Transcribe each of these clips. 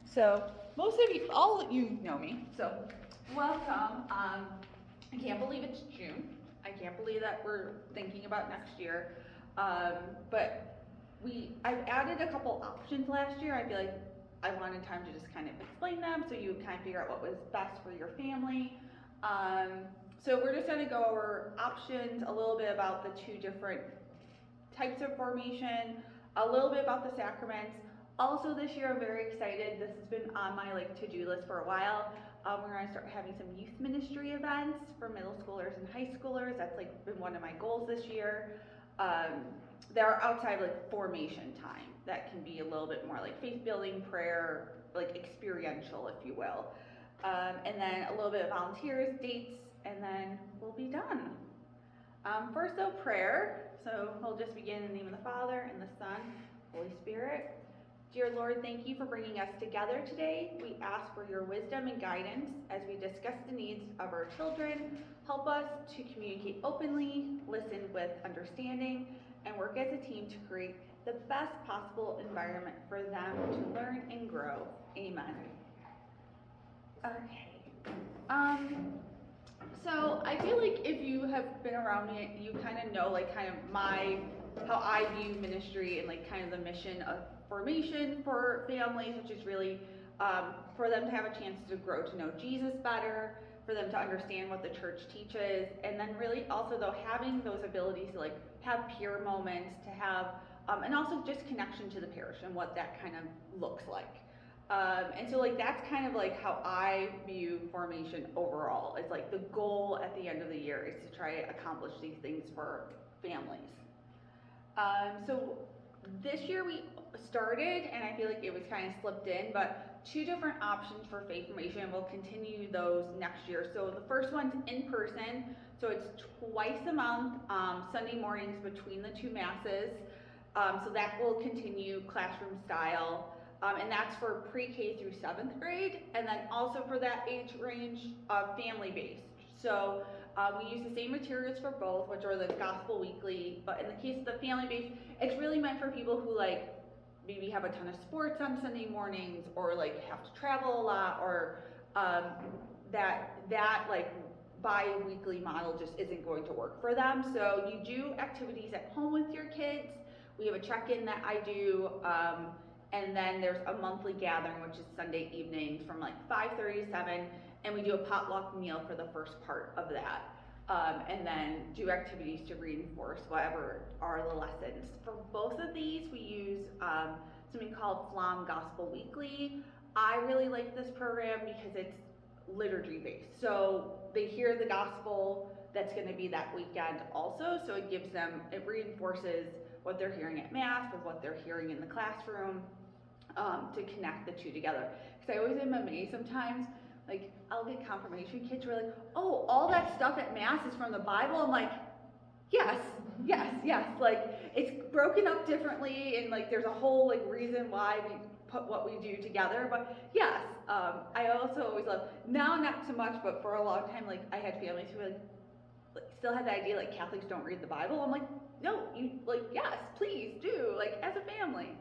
So most of you, all of you know me, so welcome. I can't believe it's June. I can't believe that we're thinking about next year. But I've added a couple options last year. I feel like I wanted time to just kind of explain them so you kind of figure out what was best for your family. So we're just going to go over options, a little bit about the two different types of formation, a little bit about the sacraments. Also this year I'm very excited. This has been on my to-do list for a while. We're going to start having some youth ministry events for middle schoolers and high schoolers. That's been one of my goals this year. They're outside formation time. That can be a little bit more faith building, prayer, experiential, if you will. And then a little bit of volunteers, dates, and then we'll be done. First though, prayer. So we'll just begin in the name of the Father, and the Son, Holy Spirit. Dear Lord, thank you for bringing us together today. We ask for your wisdom and guidance as we discuss the needs of our children. Help us to communicate openly, listen with understanding, and work as a team to create the best possible environment for them to learn and grow. Amen. Okay. So I feel like if you have been around me, you kind of know how I view ministry and kind of the mission of formation for families, which is really for them to have a chance to grow to know Jesus better, for them to understand what the church teaches, and then really also though having those abilities to have peer moments, to have and also just connection to the parish and what that kind of looks like. And so that's kind of how I view formation overall. It's the goal at the end of the year is to try to accomplish these things for families. So this year we started, and I feel like it was kind of slipped in, but 2 different options for faith formation. We'll continue those next year. So the first one's in person. So it's twice a month, Sunday mornings between the 2 masses. So that will continue classroom style. And that's for pre-K through 7th grade, and then also for that age range, family-based. So we use the same materials for both, which are the Gospel Weekly, but in the case of the family-based, it's really meant for people who maybe have a ton of sports on Sunday mornings, or have to travel a lot, or that bi-weekly model just isn't going to work for them. So you do activities at home with your kids. We have a check-in that I do. And then there's a monthly gathering, which is Sunday evenings from 5:30 to 7, and we do a potluck meal for the first part of that. And then do activities to reinforce whatever are the lessons. For both of these, we use something called Flam Gospel Weekly. I really like this program because it's liturgy based. So they hear the gospel that's going to be that weekend also, so it reinforces what they're hearing at Mass with what they're hearing in the classroom, to connect the 2 together. Because I always am amazed sometimes, I'll get confirmation kids who are oh, all that stuff at Mass is from the Bible. I'm yes. It's broken up differently, and there's a whole reason why we put what we do together, but yes. I also always love, now not so much, but for a long time, I had families who still had the idea Catholics don't read the Bible. I'm no, you yes, please do, as a family.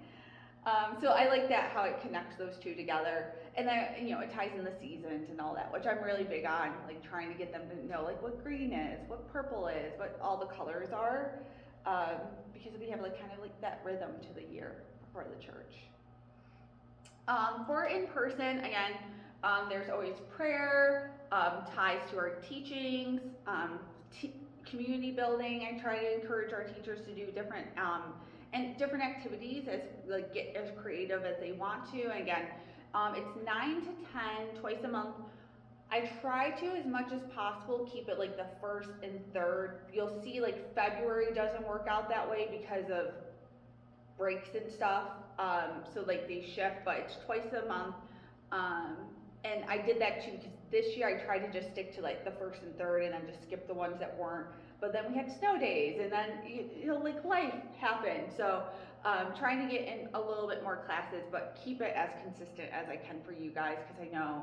So I like that, how it connects those 2 together, and then it ties in the seasons and all that, which I'm really big on, trying to get them to know what green is, what purple is, what all the colors are, because we have kind of that rhythm to the year for the church. For in person, again, there's always prayer, ties to our teachings, community building. I try to encourage our teachers to do different activities as get as creative as they want to. And again, it's 9 to 10 twice a month. I try to, as much as possible, keep it the 1st and 3rd. You'll see February doesn't work out that way because of breaks and stuff. So they shift, but it's twice a month. And I did that too, because this year I tried to just stick to the 1st and 3rd, and then just skip the ones that weren't. But then we had snow days, and then life happened. So trying to get in a little bit more classes, but keep it as consistent as I can for you guys, because I know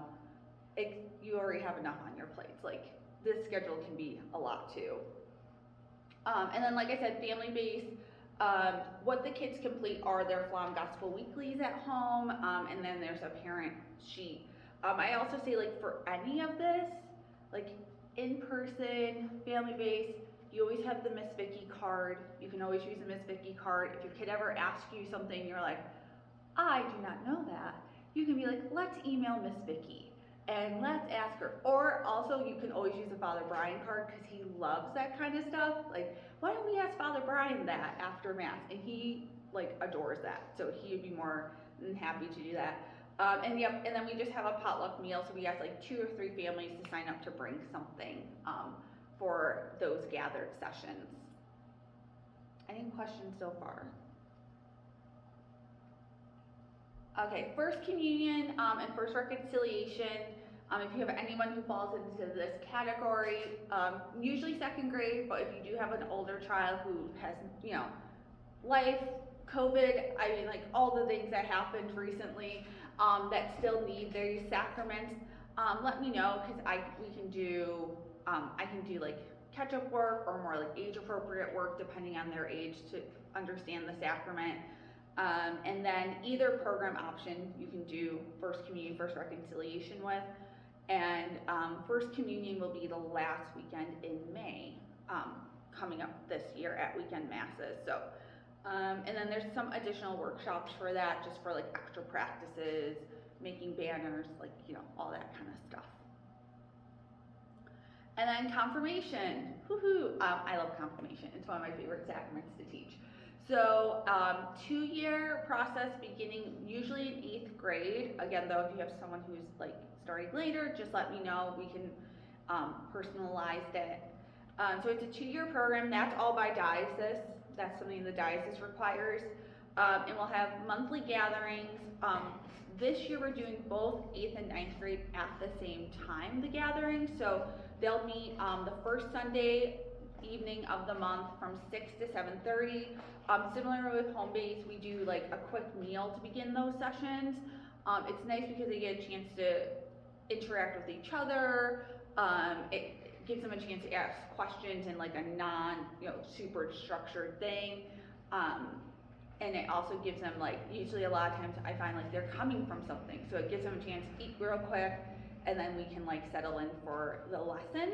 you already have enough on your plates. This schedule can be a lot too. And then I said, family-based. What the kids complete are their Flam Gospel Weeklies at home, and then there's a parent sheet. I also say, like, for any of this, like, in person, family based, you always have the Miss Vicky card. You can always use the Miss Vicky card. If your kid ever asks you something, you're like, I do not know that. You can be like, let's email Miss Vicky and let's ask her. Or also, you can always use the Father Brian card because he loves that kind of stuff. Like, why don't we ask Father Brian that after Mass? And he, like, adores that. So he would be more than happy to do that. And then we just have a potluck meal. So we ask like 2 or 3 families to sign up to bring something for those gathered sessions. Any questions so far? Okay, First Communion and First Reconciliation. If you have anyone who falls into this category, usually 2nd grade, but if you do have an older child who has, life, COVID, I mean, like all the things that happened recently that still need their sacraments, let me know, because I can do like catch-up work or more like age-appropriate work depending on their age to understand the sacrament. And then either program option you can do First Communion, First Reconciliation with. And First Communion will be the last weekend in May, coming up this year at weekend masses. So, and then there's some additional workshops for that, just for like extra practices, making banners, like, all that kind of stuff. And then confirmation, woohoo! I love confirmation. It's one of my favorite sacraments to teach. So 2-year process beginning usually in 8th grade. Again, though, if you have someone who's like starting later, just let me know. We can personalize it. So it's a 2-year program. That's all by diocese. That's something the diocese requires. And we'll have monthly gatherings. This year we're doing both 8th and 9th grade at the same time, the gathering. So they'll meet the first Sunday evening of the month from 6 to 7:30. Similar with home base, we do like a quick meal to begin those sessions. It's nice because they get a chance to interact with each other. It gives them a chance to ask questions in like a non, super structured thing. And it also gives them, like, usually a lot of times I find like they're coming from something, so it gives them a chance to eat real quick, and then we can like settle in for the lesson.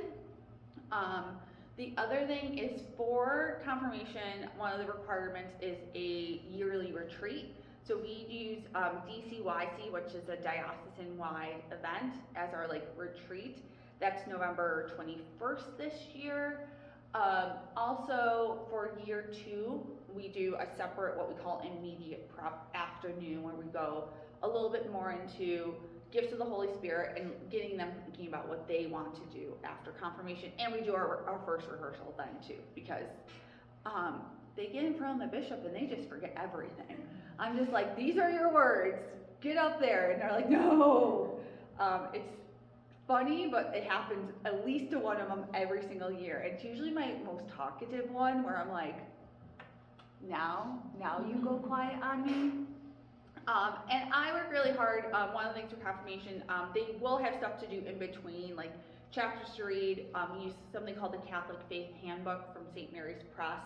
The other thing is for confirmation, one of the requirements is a yearly retreat. So we use DCYC, which is a diocesan-wide event, as our like retreat. That's November 21st this year. Also for year 2, we do a separate, what we call immediate prep afternoon, where we go a little bit more into gifts of the Holy Spirit and getting them thinking about what they want to do after confirmation. And we do our first rehearsal then too, because they get in front of the bishop and they just forget everything. I'm just like, these are your words, get up there. And they're like, no. It's funny, but it happens at least to one of them every single year. It's usually my most talkative one, where I'm like, now you go quiet on me. And I work really hard. One of the things for confirmation, they will have stuff to do in between, like chapters to read. We use something called the Catholic Faith Handbook from St. Mary's Press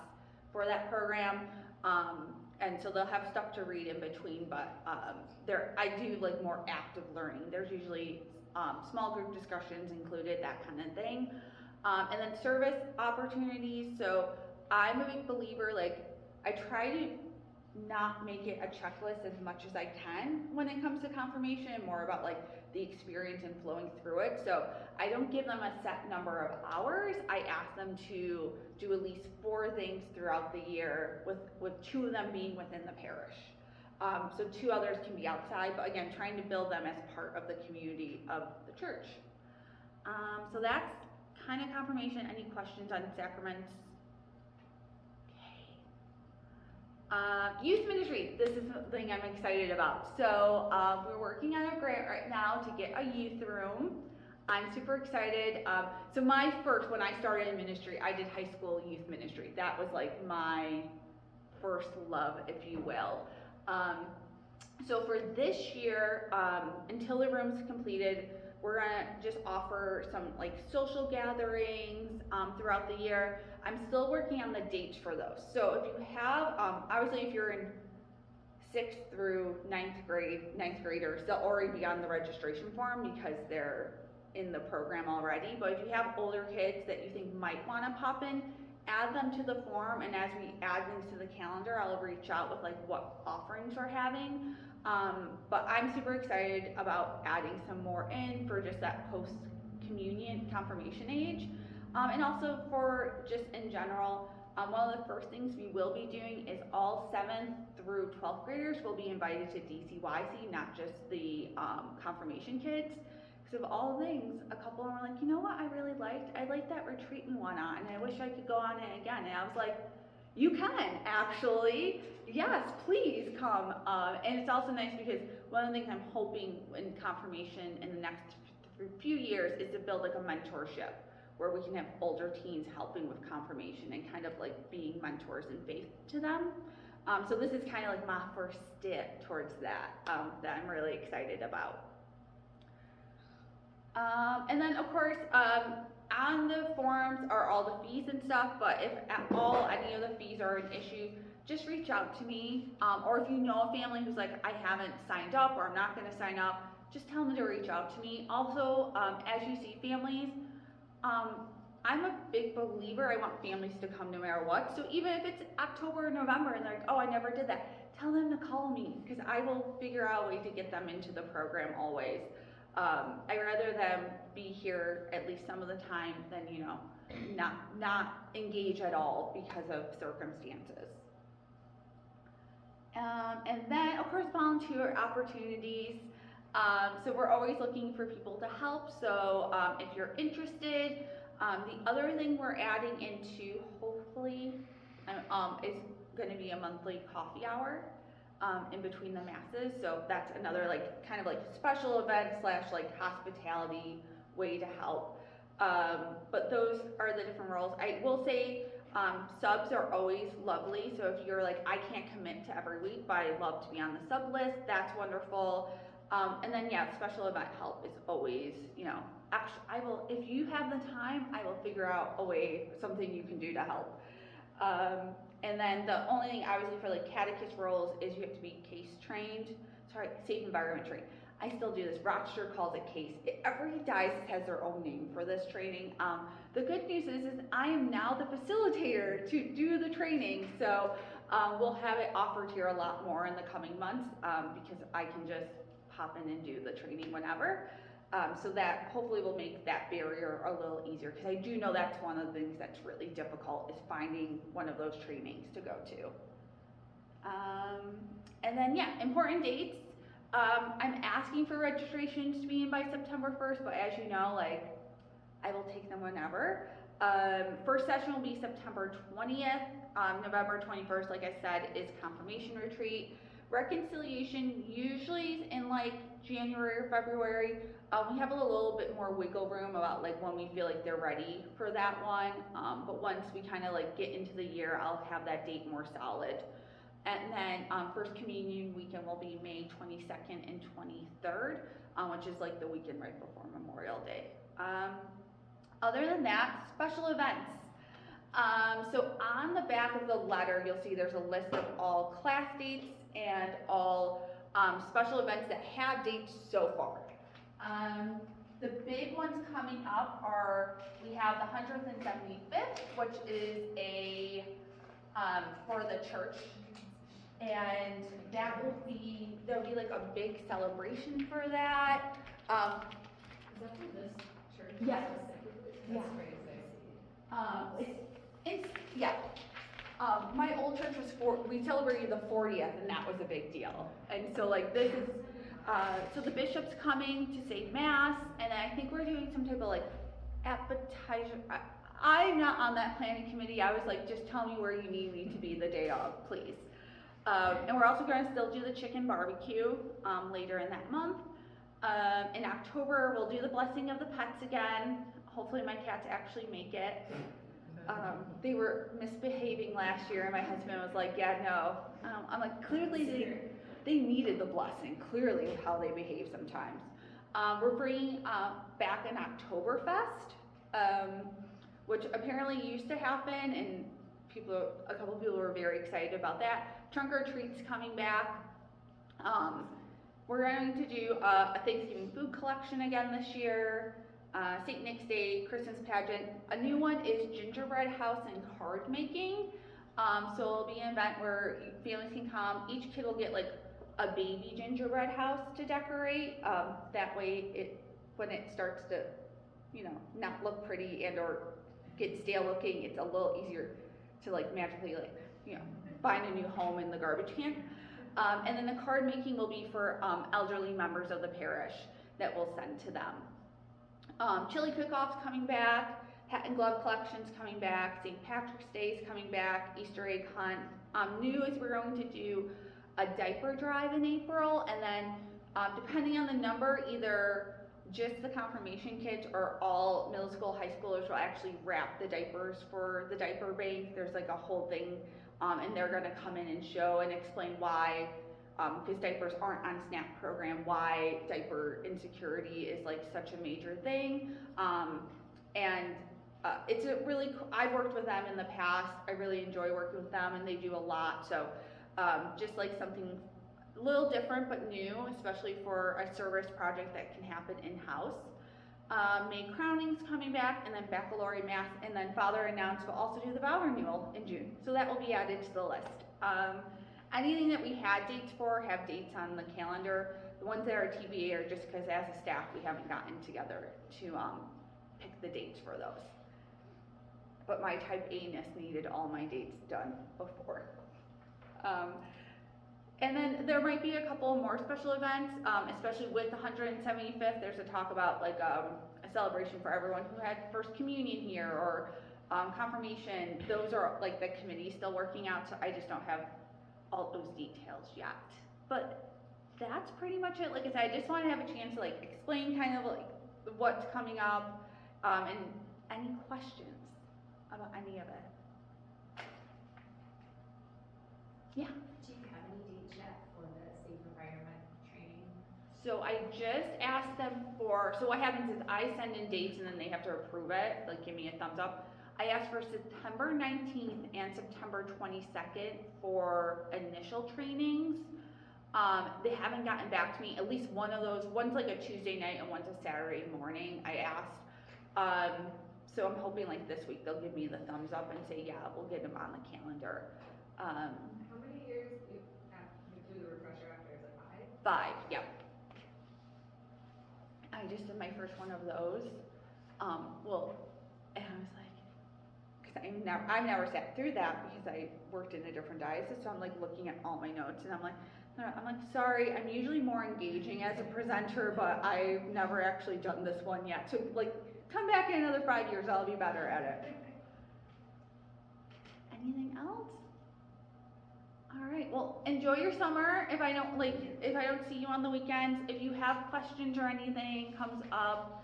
for that program. And so they'll have stuff to read in between, but I do like more active learning. There's usually small group discussions included, that kind of thing. And then service opportunities. So I'm a big believer, like, I try to not make it a checklist as much as I can when it comes to confirmation, more about like the experience and flowing through it. So I don't give them a set number of hours. I ask them to do at least 4 things throughout the year, with 2 of them being within the parish. So 2 others can be outside, but again, trying to build them as part of the community of the church. So that's kind of confirmation. Any questions on sacraments? Youth ministry, this is something I'm excited about. So we're working on a grant right now to get a youth room. I'm super excited. So when I started in ministry, I did high school youth ministry. That was like my first love, if you will. So for this year, until the room's completed, we're gonna just offer some like social gatherings throughout the year. I'm still working on the dates for those. So if you have, obviously if you're in 6th through ninth graders, they'll already be on the registration form because they're in the program already. But if you have older kids that you think might wanna pop in, add them to the form, and as we add things to the calendar, I'll reach out with like what offerings we're having. But I'm super excited about adding some more in for just that post-communion confirmation age. And also for just in general, one of the first things we will be doing is all 7th through 12th graders will be invited to DCYC, not just the confirmation kids. Because of all things, a couple of them were like, you know what I really liked? I liked that retreat in one on, and I wish I could go on it again. And I was like, you can actually, yes, please come. And it's also nice because one of the things I'm hoping in confirmation in the next few years is to build like a mentorship where we can have older teens helping with confirmation and kind of like being mentors in faith to them. So this is kind of like my first step towards that, that I'm really excited about. And then of course, on the forums are all the fees and stuff, but if at all any of the fees are an issue, just reach out to me. Or if you know a family who's like, I haven't signed up or I'm not gonna sign up, just tell them to reach out to me. Also, as you see families, I'm a big believer, I want families to come no matter what. So even if it's October or November and they're like, oh, I never did that, tell them to call me because I will figure out a way to get them into the program always. I'd rather them be here at least some of the time than, you know, not engage at all because of circumstances. And then, of course, volunteer opportunities. So we're always looking for people to help. So if you're interested, the other thing we're adding into, hopefully, is going to be a monthly coffee hour in between the masses. So that's another like kind of like special event / like hospitality way to help. But those are the different roles. I will say subs are always lovely. So if you're like, I can't commit to every week, but I love to be on the sub list, that's wonderful. And then yeah, special event help is always, you know, actually I will, if you have the time, I will figure out a way, something you can do to help. And then the only thing obviously for like catechist roles is you have to be CASE trained, safe environment trained. I still do this, Rochester calls it CASE. Every diocese has their own name for this training. The good news is I am now the facilitator to do the training. So we'll have it offered here a lot more in the coming months because I can just hop in and do the training whenever. So that hopefully will make that barrier a little easier because I do know that's one of the things that's really difficult is finding one of those trainings to go to. And then yeah, important dates. I'm asking for registrations to be in by September 1st, but as you know, like I will take them whenever. First session will be September 20th. November 21st, like I said, is confirmation retreat. Reconciliation usually is in like January or February. We have a little bit more wiggle room about like when we feel like they're ready for that one. But once we kind of like get into the year, I'll have that date more solid. And then First Communion weekend will be May 22nd and 23rd, which is like the weekend right before Memorial Day. Other than that, special events. So on the back of the letter, you'll see there's a list of all class dates and all special events that have dates so far. The big ones coming up are, we have the 175th, which is a, for the church. And that will be, there'll be like a big celebration for that. Is that for this church? Yes. That's crazy. It's yeah. My old church was we celebrated the 40th, and that was a big deal. And so like this is, so the bishop's coming to say mass, and I think we're doing some type of like appetizer. I'm not on that planning committee. I was like, just tell me where you need me to be the day of, please. And we're also going to still do the chicken barbecue later in that month. In October, we'll do the blessing of the pets again. Hopefully my cats actually make it. They were misbehaving last year, and my husband was like, yeah, no. I'm like, clearly they needed the blessing, clearly, with how they behave sometimes. We're bringing back an Oktoberfest, which apparently used to happen, and a couple people were very excited about that. Trunk or treats coming back. We're going to do a Thanksgiving food collection again this year. St. Nick's Day, Christmas pageant. A new one is gingerbread house and card making. So it'll be an event where families can come. Each kid will get like a baby gingerbread house to decorate. That way, when it starts to, not look pretty and or get stale looking, it's a little easier to like magically find a new home in the garbage can. And then the card making will be for elderly members of the parish that we'll send to them. Chili cook-offs coming back, hat and glove collections coming back, St. Patrick's Day is coming back, Easter egg hunt. New is we're going to do a diaper drive in April, and then depending on the number, either just the confirmation kids or all middle school, high schoolers will actually wrap the diapers for the diaper bank. There's like a whole thing, and they're gonna come in and show and explain why, because diapers aren't on SNAP program, why diaper insecurity is like such a major thing. It's a really, I've worked with them in the past. I really enjoy working with them, and they do a lot. So just like something a little different but new, especially for a service project that can happen in-house. May crowning's coming back, and then baccalaureate mass, and then Father announced we'll also do the vow renewal in June. So that will be added to the list. Anything that we had dates for have dates on the calendar. The ones that are TBA are just because as a staff we haven't gotten together to pick the dates for those. But my type A-ness needed all my dates done before. And then there might be a couple more special events, especially with the 175th. There's a talk about like a celebration for everyone who had first communion here, or confirmation. Those are like the committee still working out, so I just don't have all those details yet. But that's pretty much it. Like I said, I just want to have a chance to like explain kind of like what's coming up, and any questions about any of it. Yeah. Do you have any dates yet for the safe environment training? So I just asked them for, so what happens is I send in dates and then they have to approve it, like give me a thumbs up. I asked for September 19th and September 22nd for initial trainings. They haven't gotten back to me. At least one of those, one's like a Tuesday night and one's a Saturday morning, I asked. So I'm hoping like this week they'll give me the thumbs up and say, yeah, we'll get them on the calendar. How many years you do the refresher after? Is it 5? 5, yep. I just did my first one of those. And I was like, because I've never sat through that because I worked in a different diocese, so I'm like looking at all my notes and I'm like, sorry, I'm usually more engaging as a presenter, but I've never actually done this one yet. So like, come back in another 5 years, I'll be better at it. Anything else? All right, well, enjoy your summer. If I don't see you on the weekends, if you have questions or anything comes up,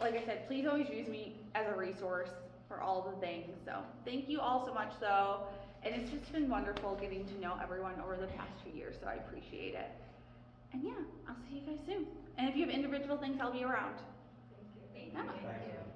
like I said, please always use me as a resource for all the things. So thank you all so much though. And it's just been wonderful getting to know everyone over the past 2 years, so I appreciate it. And yeah, I'll see you guys soon. And if you have individual things, I'll be around. Thank you. Yeah. Thank you.